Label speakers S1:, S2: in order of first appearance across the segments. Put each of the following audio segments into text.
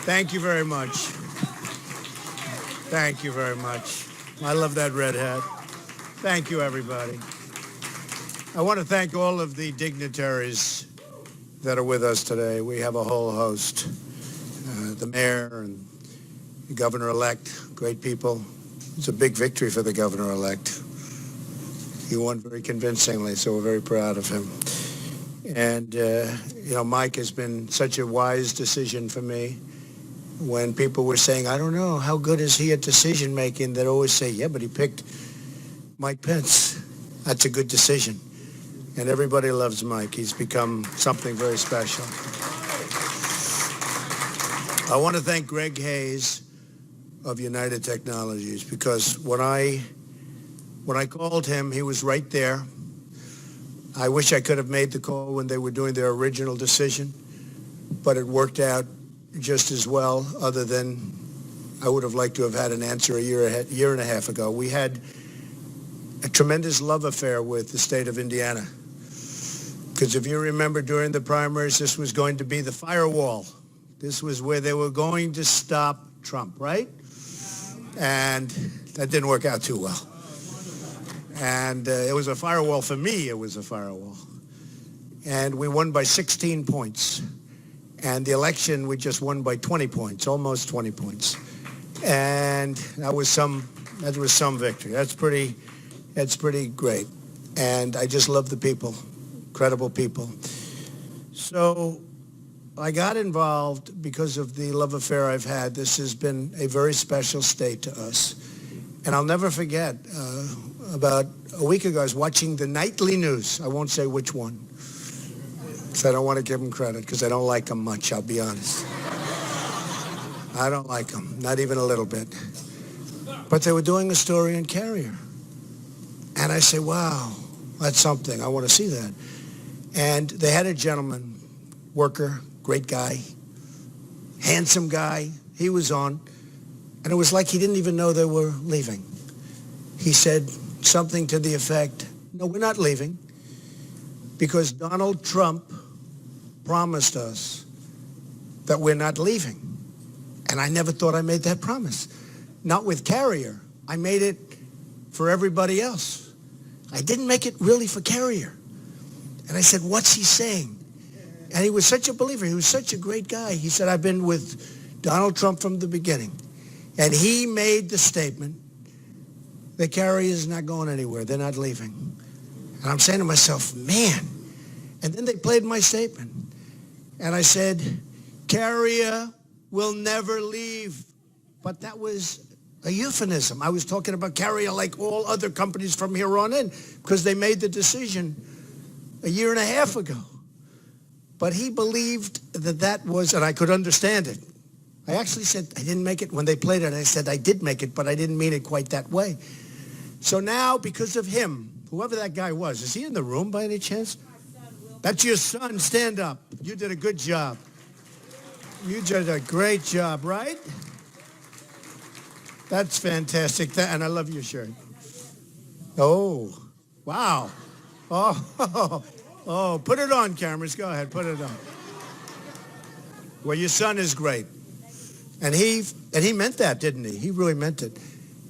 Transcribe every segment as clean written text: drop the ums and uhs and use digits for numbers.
S1: Thank you very much. Thank you very much. I love that red hat. Thank you, everybody. I want to thank all of the dignitaries that are with us today. We have a whole host. The mayor and the governor-elect, great people. It's a big victory for the governor-elect. He won very convincingly, so we're very proud of him. And, Mike has been such a wise decision for me. When people were saying, I don't know, how good is he at decision-making, they'd always say, yeah, but he picked Mike Pence. That's a good decision. And everybody loves Mike. He's become something very special. I want to thank Greg Hayes of United Technologies, because when I called him, he was right there. I wish I could have made the call when they were doing their original decision, but it worked out just as well, other than I would have liked to have had an answer a year and a half ago. We had a tremendous love affair with the state of Indiana, because if you remember during the primaries, this was going to be the firewall. This was where they were going to stop Trump, right? And that didn't work out too well. And it was a firewall for me. It was a firewall. And we won by 16 points. And the election, we just won by 20 points, almost 20 points. And that was some victory. That's pretty great. And I just love the people, incredible people. So I got involved because of the love affair I've had. This has been a very special state to us. And I'll never forget, about a week ago, I was watching the nightly news. I won't say which one, because I don't want to give them credit, because I don't like them much, I'll be honest. I don't like them, not even a little bit. But they were doing a story on Carrier. And I say, wow, that's something. I want to see that. And they had a gentleman, worker, great guy, handsome guy. He was on. And it was like he didn't even know they were leaving. He said something to the effect, no, we're not leaving, because Donald Trump promised us that we're not leaving. And I never thought I made that promise. Not with Carrier. I made it for everybody else. I didn't make it really for Carrier. And I said, what's he saying? And he was such a believer. He was such a great guy. He said, I've been with Donald Trump from the beginning. And he made the statement that Carrier is not going anywhere. They're not leaving. And I'm saying to myself, man. And then they played my statement. And I said, Carrier will never leave. But that was a euphemism. I was talking about Carrier like all other companies from here on in, because they made the decision a year and a half ago. But he believed that was, and I could understand it. I actually said I didn't make it. When they played it, I said I did make it, but I didn't mean it quite that way. So now, because of him, whoever that guy was, is he in the room by any chance? That's your son. Stand up. You did a good job. You did a great job, right? That's fantastic. And I love your shirt. Oh, wow. Oh, put it on, cameras. Go ahead, put it on. Well, your son is great. And he meant that, didn't he? He really meant it.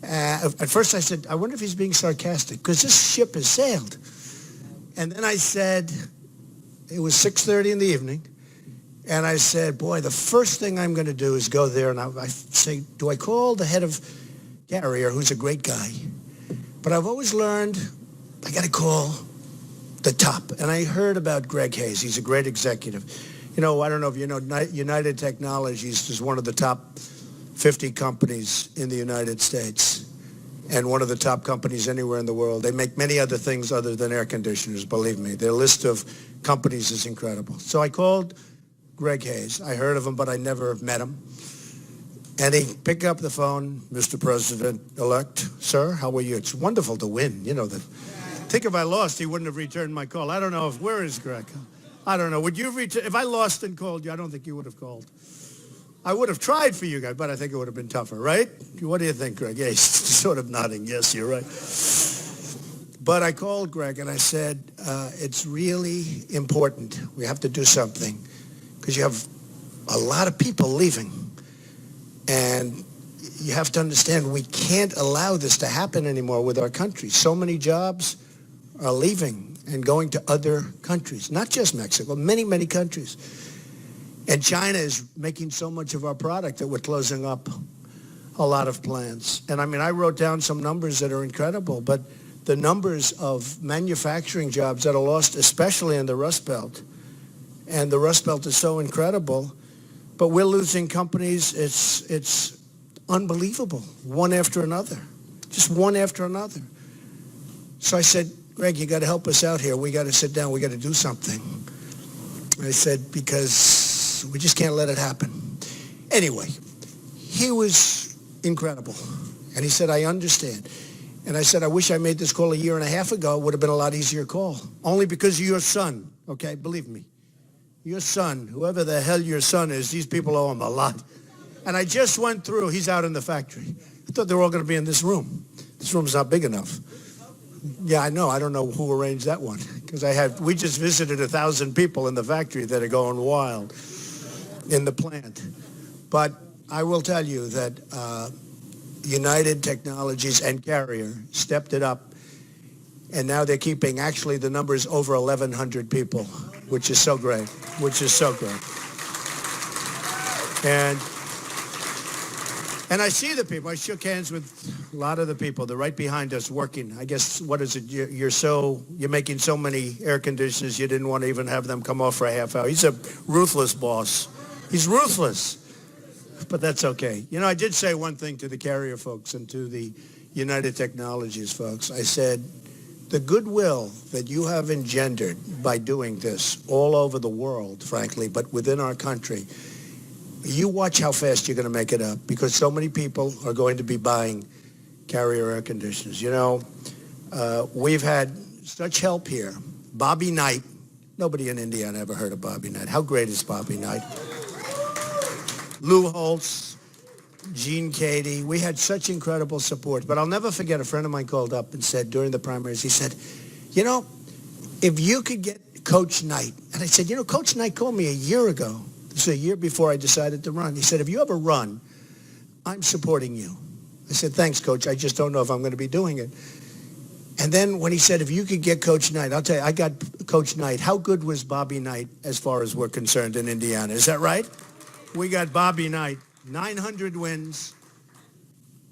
S1: At first I said, I wonder if he's being sarcastic, because this ship has sailed. And then I said, it was 6:30 in the evening, and I said, boy, the first thing I'm going to do is go there, and I say, do I call the head of Carrier, who's a great guy? But I've always learned I got to call the top. And I heard about Greg Hayes. He's a great executive. I don't know if you know, United Technologies is one of the top 50 companies in the United States and one of the top companies anywhere in the world. They make many other things other than air conditioners, believe me. Their list of companies is incredible. So I called Greg Hayes. I heard of him, but I never met him. And he picked up the phone, Mr. President-elect, sir, how are you? It's wonderful to win. Think if I lost, he wouldn't have returned my call. I don't know where is Greg? I don't know. Would you if I lost and called you, I don't think you would have called. I would have tried for you guys, but I think it would have been tougher, right? What do you think, Greg? Yeah, he's sort of nodding. Yes, you're right. But I called Greg and I said, it's really important. We have to do something because you have a lot of people leaving. And you have to understand, we can't allow this to happen anymore with our country. So many jobs are leaving and going to other countries, not just Mexico, many, many countries. And China is making so much of our product that we're closing up a lot of plants. And I mean, I wrote down some numbers that are incredible, but the numbers of manufacturing jobs that are lost, especially in the Rust Belt, and the Rust Belt is so incredible, but we're losing companies. It's unbelievable, one after another, just one after another. So I said, Greg, you got to help us out here. We got to sit down. We got to do something. I said, because we just can't let it happen. Anyway, he was incredible. And he said, I understand. And I said, I wish I made this call a year and a half ago. It would have been a lot easier call. Only because of your son, okay? Believe me. Your son, whoever the hell your son is, these people owe him a lot. And I just went through, he's out in the factory. I thought they were all going to be in this room. This room's not big enough. Yeah, I know. I don't know who arranged that one. Because we just visited 1,000 people in the factory that are going wild in the plant. But I will tell you that United Technologies and Carrier stepped it up. And now they're keeping, actually, the numbers over 1,100 people, which is so great, And I see the people. I shook hands with a lot of the people. They're right behind us working. I guess, what is it? You're making so many air conditioners, you didn't want to even have them come off for a half hour. He's a ruthless boss. He's ruthless. But that's okay. You know, I did say one thing to the Carrier folks and to the United Technologies folks. I said, the goodwill that you have engendered by doing this all over the world, frankly, but within our country, you watch how fast you're going to make it up, because so many people are going to be buying Carrier air conditioners. You know, we've had such help here. Bobby Knight. Nobody in Indiana ever heard of Bobby Knight. How great is Bobby Knight? Lou Holtz, Gene Cady. We had such incredible support. But I'll never forget, a friend of mine called up and said during the primaries, he said, you know, if you could get Coach Knight. And I said, you know, Coach Knight called me a year ago. This was a year before I decided to run. He said, if you ever run, I'm supporting you. I said, thanks, Coach. I just don't know if I'm going to be doing it. And then when he said, if you could get Coach Knight, I'll tell you, I got Coach Knight. How good was Bobby Knight as far as we're concerned in Indiana? Is that right? We got Bobby Knight, 900 wins,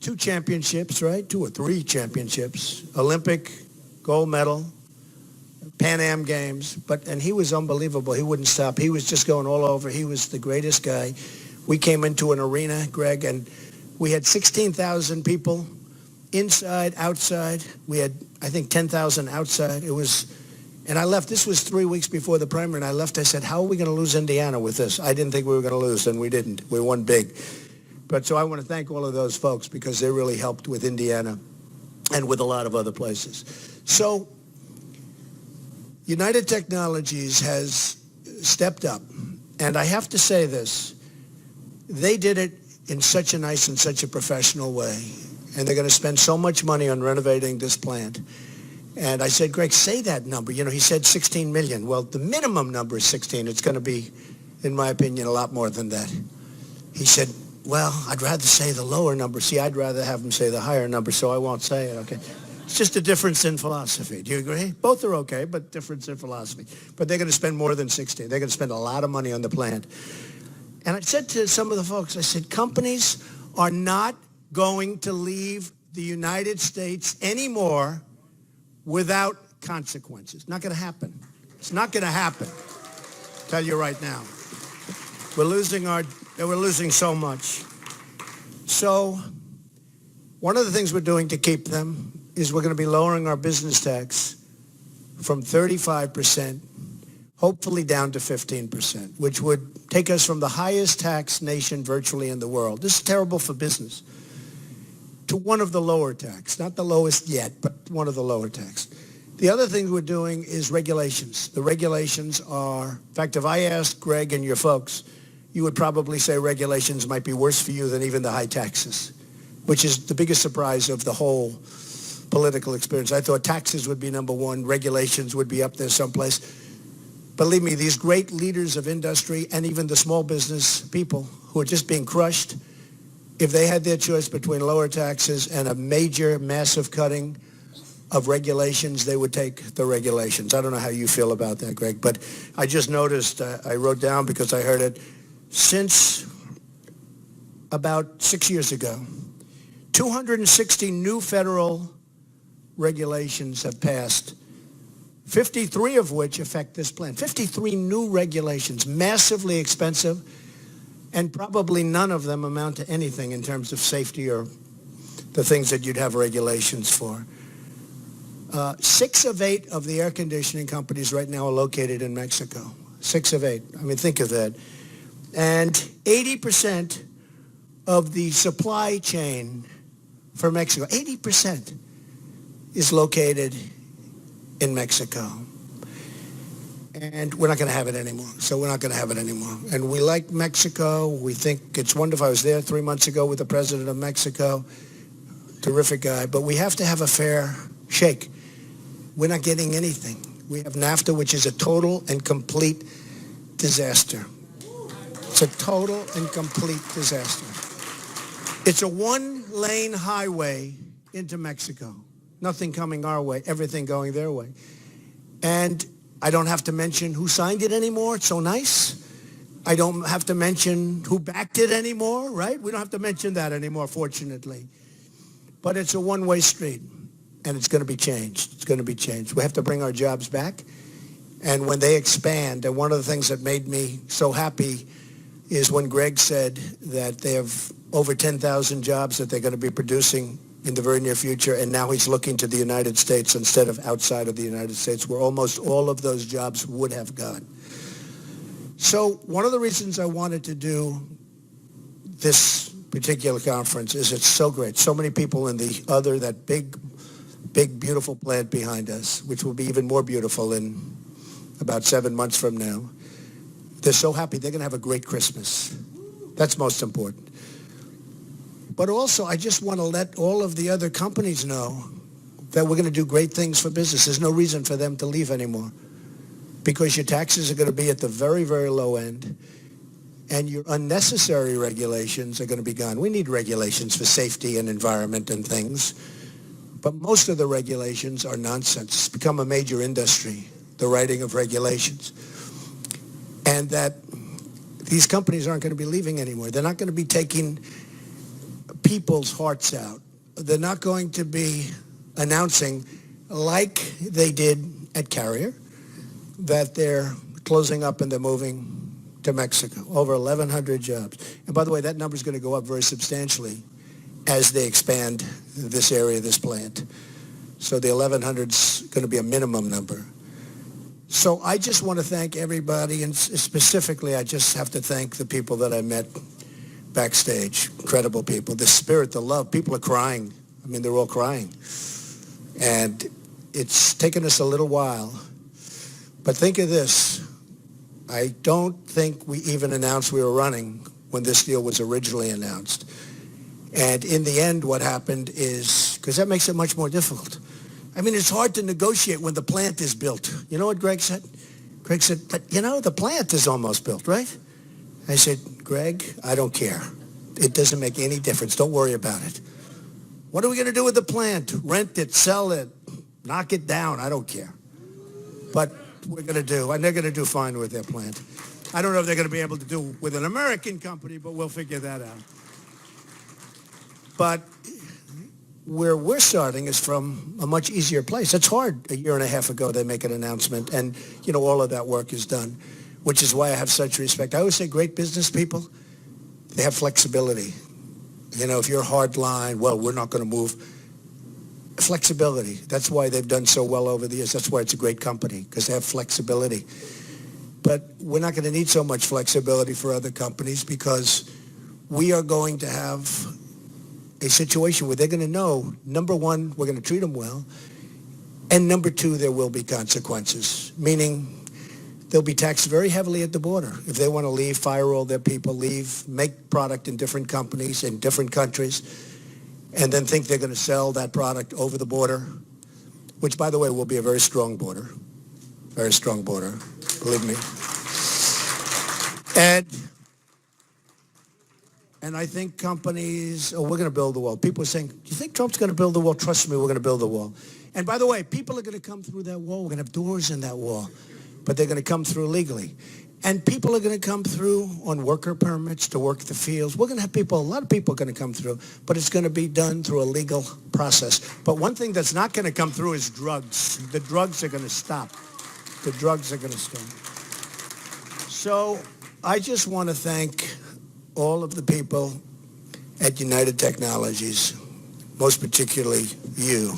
S1: 2 championships, right? 2 or 3 championships, Olympic gold medal, Pan Am Games, and he was unbelievable. He wouldn't stop. He was just going all over. He was the greatest guy. We came into an arena, Greg, and we had 16,000 people inside, outside. We had, I think, 10,000 outside. And I left. This was 3 weeks before the primary, and I left. I said, how are we going to lose Indiana with this? I didn't think we were going to lose, and we didn't. We won big. But so I want to thank all of those folks, because they really helped with Indiana and with a lot of other places. So United Technologies has stepped up, and I have to say this. They did it in such a nice and such a professional way, and they're going to spend so much money on renovating this plant. And I said, Greg, say that number. You know, he said 16 million. Well, the minimum number is 16. It's going to be, in my opinion, a lot more than that. He said, well, I'd rather say the lower number. See, I'd rather have him say the higher number, so I won't say it, okay? It's just a difference in philosophy. Do you agree? Both are okay, but difference in philosophy. But they're going to spend more than 16. They're going to spend a lot of money on the plant. And I said to some of the folks, I said, companies are not going to leave the United States anymore without consequences. Not going to happen. It's not going to happen. I'll tell you right now. We're losing so much. So one of the things we're doing to keep them is we're going to be lowering our business tax from 35%, hopefully down to 15%, which would take us from the highest tax nation virtually in the world. This is terrible for business, to one of the lower tax. Not the lowest yet, but one of the lower tax. The other thing we're doing is regulations. The regulations are, in fact, if I asked Greg and your folks, you would probably say regulations might be worse for you than even the high taxes, which is the biggest surprise of the whole political experience. I thought taxes would be number one, regulations would be up there someplace. Believe me, these great leaders of industry and even the small business people who are just being crushed, if they had their choice between lower taxes and a major, massive cutting of regulations, they would take the regulations. I don't know how you feel about that, Greg, but I just noticed, I wrote down because I heard it, since about 6 years ago, 260 new federal regulations have passed, 53 of which affect this plan. 53 new regulations, massively expensive, and probably none of them amount to anything in terms of safety or the things that you'd have regulations for. 6 of 8 of the air conditioning companies right now are located in Mexico. 6 of 8. I mean, think of that. And 80% of the supply chain for Mexico, 80% is located in Mexico. And we're not going to have it anymore. So we're not going to have it anymore. And we like Mexico. We think it's wonderful. I was there 3 months ago with the president of Mexico. Terrific guy. But we have to have a fair shake. We're not getting anything. We have NAFTA, which is a total and complete disaster. It's a total and complete disaster. It's a one-lane highway into Mexico. Nothing coming our way, everything going their way. And I don't have to mention who signed it anymore. It's so nice. I don't have to mention who backed it anymore, right? We don't have to mention that anymore, fortunately. But it's a one-way street, and it's going to be changed. It's going to be changed. We have to bring our jobs back. And when they expand, and one of the things that made me so happy is when Greg said that they have over 10,000 jobs that they're going to be producing in the very near future, and now he's looking to the United States instead of outside of the United States, where almost all of those jobs would have gone. So one of the reasons I wanted to do this particular conference is it's so great. So many people in that big, beautiful plant behind us, which will be even more beautiful in about 7 months from now. They're so happy. They're going to have a great Christmas. That's most important. But also, I just want to let all of the other companies know that we're going to do great things for business. There's no reason for them to leave anymore because your taxes are going to be at the very, very low end, and your unnecessary regulations are going to be gone. We need regulations for safety and environment and things, but most of the regulations are nonsense. It's become a major industry, the writing of regulations, and that these companies aren't going to be leaving anymore. They're not going to be taking people's hearts out. They're not going to be announcing, like they did at Carrier, that they're closing up and they're moving to Mexico. Over 1,100 jobs. And by the way, that number is going to go up very substantially as they expand this area, this plant. So the 1,100 is going to be a minimum number. So I just want to thank everybody, and specifically I just have to thank the people that I met backstage. Incredible people. The spirit, the love. People are crying. I mean, they're all crying. And it's taken us a little while. But think of this. I don't think we even announced we were running when this deal was originally announced. And in the end, what happened is, because that makes it much more difficult. I mean, it's hard to negotiate when the plant is built. You know what Greg said? Greg said, but you know, the plant is almost built, right? I said, Greg, I don't care. It doesn't make any difference. Don't worry about it. What are we going to do with the plant? Rent it, sell it, knock it down. I don't care. But we're going to do, and they're going to do fine with their plant. I don't know if they're going to be able to do with an American company, but we'll figure that out. But where we're starting is from a much easier place. It's hard. A year and a half ago, they make an announcement, and, you know, all of that work is done, which is why I have such respect. I always say great business people, they have flexibility. You know, if you're hard line, well, we're not going to move. Flexibility. That's why they've done so well over the years. That's why it's a great company, because they have flexibility. But we're not going to need so much flexibility for other companies, because we are going to have a situation where they're going to know, number one, we're going to treat them well, and number two, there will be consequences, meaning they'll be taxed very heavily at the border. If they want to leave, fire all their people, leave, make product in different companies in different countries, and then think they're going to sell that product over the border, which, by the way, will be a very strong border, believe me. And And I think companies, oh, we're going to build the wall. People are saying, do you think Trump's going to build the wall? Trust me, we're going to build the wall. And by the way, people are going to come through that wall. We're going to have doors in that wall, but they're going to come through legally. And people are going to come through on worker permits to work the fields. We're going to have people, a lot of people are going to come through, but it's going to be done through a legal process. But one thing that's not going to come through is drugs. The drugs are going to stop. The drugs are going to stop. So I just want to thank all of the people at United Technologies, most particularly you,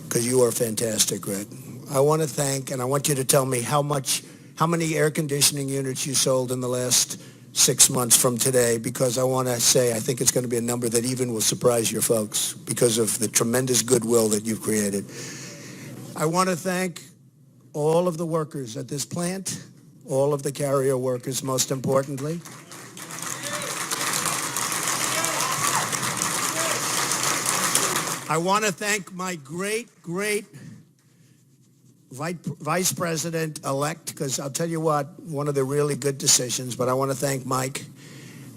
S1: because you are fantastic, Greg. I want to thank, and I want you to tell me how many air conditioning units you sold in the last 6 months from today, because I want to say I think it's going to be a number that even will surprise your folks because of the tremendous goodwill that you've created. I want to thank all of the workers at this plant, all of the carrier workers, most importantly. I want to thank my great Vice President-elect, because I'll tell you what, one of the really good decisions, but I want to thank Mike.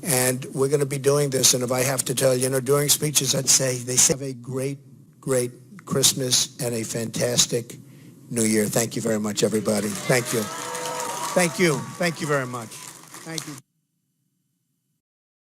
S1: And we're going to be doing this, and if I have to tell you, during speeches, I'd say they have a great Christmas and a fantastic New Year. Thank you very much, everybody. Thank you. Thank you. Thank you very much. Thank you.